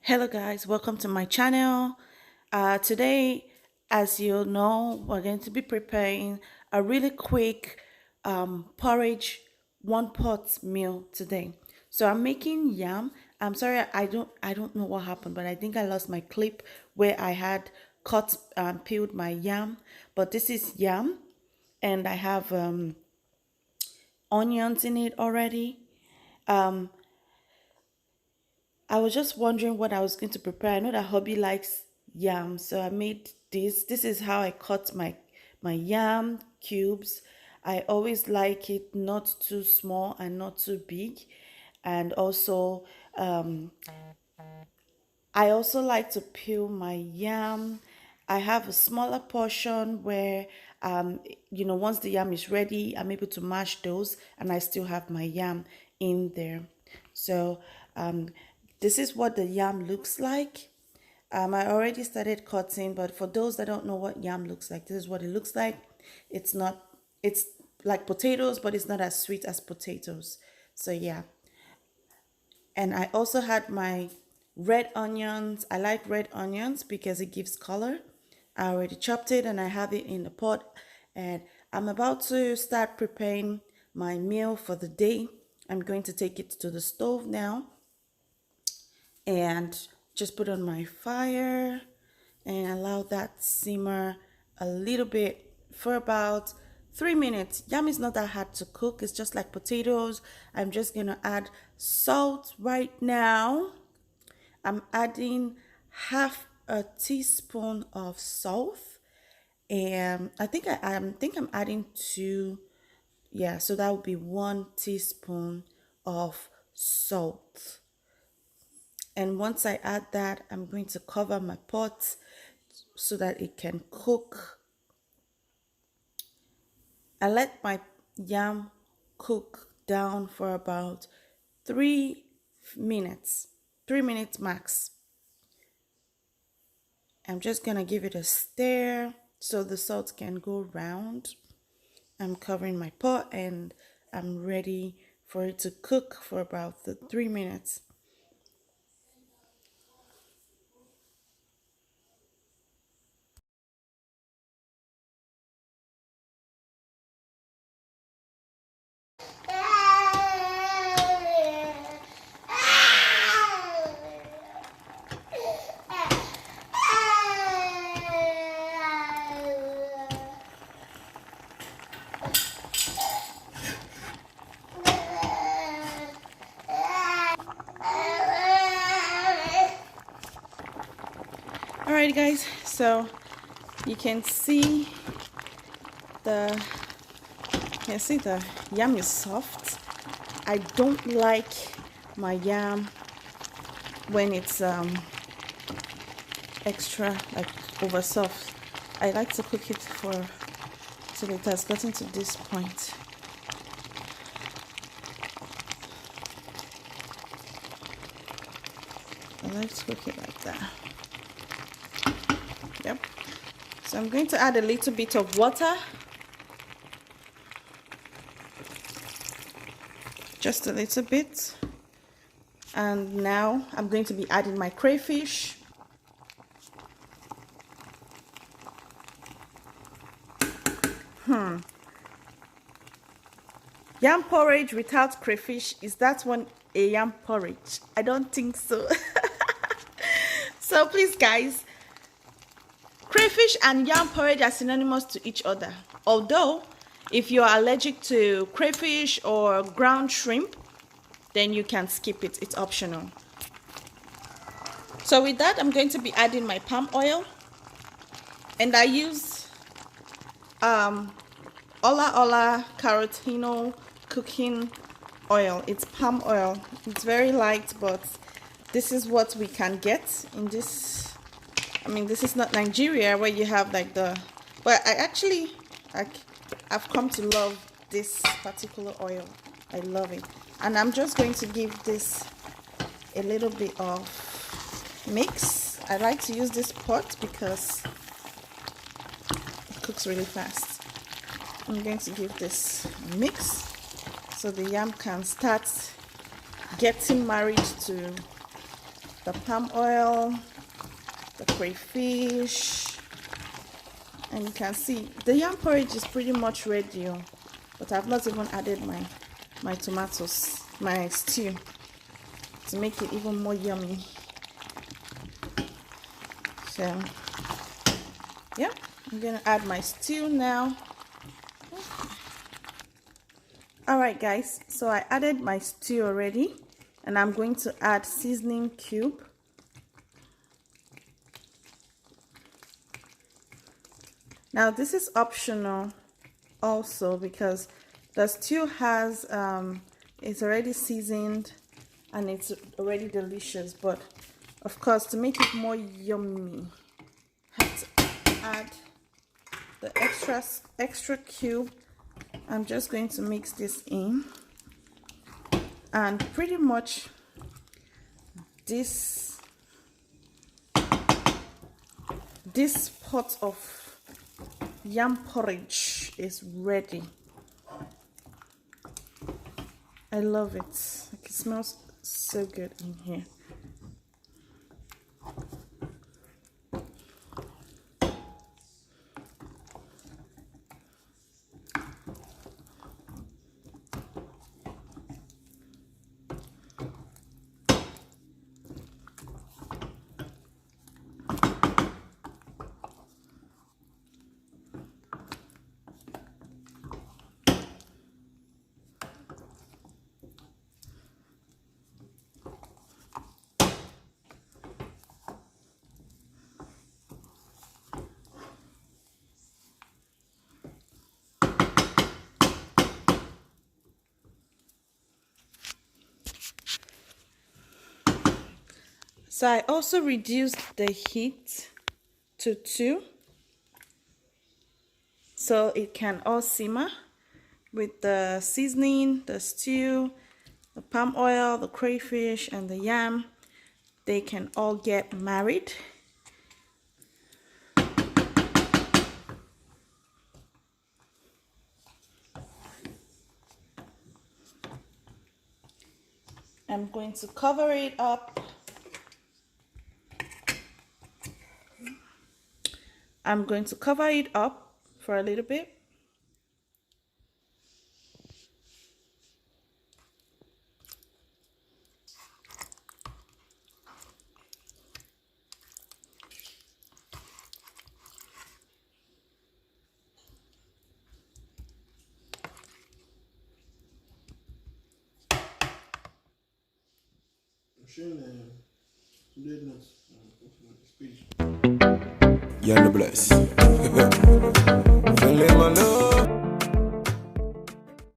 Hello guys, welcome to my channel. Today, as you know, we're going to be preparing a really quick porridge one pot meal today. So I'm making yam. I'm sorry, I don't know what happened, but I think I lost my clip where I had cut peeled my yam. But this is yam, and I have onions in it already. Um, I was just wondering what I was going to prepare. I know that hubby likes yam, so I made this. This is how I cut my yam cubes. I always like it not too small and not too big. And also, I also like to peel my yam. I have a smaller portion where, um, once the yam is ready, I'm able to mash those and I still have my yam in there. So, this is what the yam looks like. I already started cutting, but for those that don't know what yam looks like, this is what it looks like. It's not, it's like potatoes, but it's not as sweet as potatoes. So, yeah. And I also had my red onions. I like red onions because it gives color. I already chopped it and I have it in the pot. And I'm about to start preparing my meal for the day. I'm going to take it to the stove now and just put on my fire and allow that simmer a little bit for about 3 minutes. Yam is not that hard to cook, it's just like potatoes. I'm just gonna add salt right now. I'm adding half a teaspoon of salt, and I think I'm adding two. Yeah, so that would be 1 teaspoon of salt. And once I add that, I'm going to cover my pot so that it can cook. I let my yam cook down for about 3 minutes, 3 minutes max. I'm just gonna give it a stir so the salt can go round. I'm covering my pot and I'm ready for it to cook for about the 3 minutes. Alright guys, so you can see the the yam is soft. I don't like my yam when it's extra like over soft. I like to cook it for till it has gotten to this point. I like to cook it like that. Yep. So I'm going to add a little bit of water. Just a little bit. And now I'm going to be adding my crayfish. Yam porridge without crayfish, is that one a yam porridge? I don't think so. So please guys, crayfish and yam porridge are synonymous to each other. Although, if you're allergic to crayfish or ground shrimp, then you can skip it. It's optional. So with that, I'm going to be adding my palm oil. And I use Ola Ola Carotino cooking oil. It's palm oil. It's very light, but this is what we can get in this. I mean, this is not Nigeria where you have like the, but I've come to love this particular oil. I love it. And I'm just going to give this a little bit of mix. I like to use this pot because it cooks really fast. I'm going to give this a mix so the yam can start getting married to the palm oil, the crayfish, and you can see the yam porridge is pretty much ready, but I've not even added my tomatoes, my stew, to make it even more yummy. So yeah, I'm gonna add my stew now. Alright guys, so I added my stew already, and I'm going to add seasoning cube. Now this is optional also, because the stew has it's already seasoned and it's already delicious, but of course, to make it more yummy, I have to add the extra cube. I'm just going to mix this in, and pretty much this pot of yam porridge is ready. I love it. It smells so good in here. So I also reduced the heat to 2, so it can all simmer with the seasoning, the stew, the palm oil, the crayfish, and the yam. They can all get married. I'm going to cover it up. I'm going to cover it up for a little bit. YAM the bless.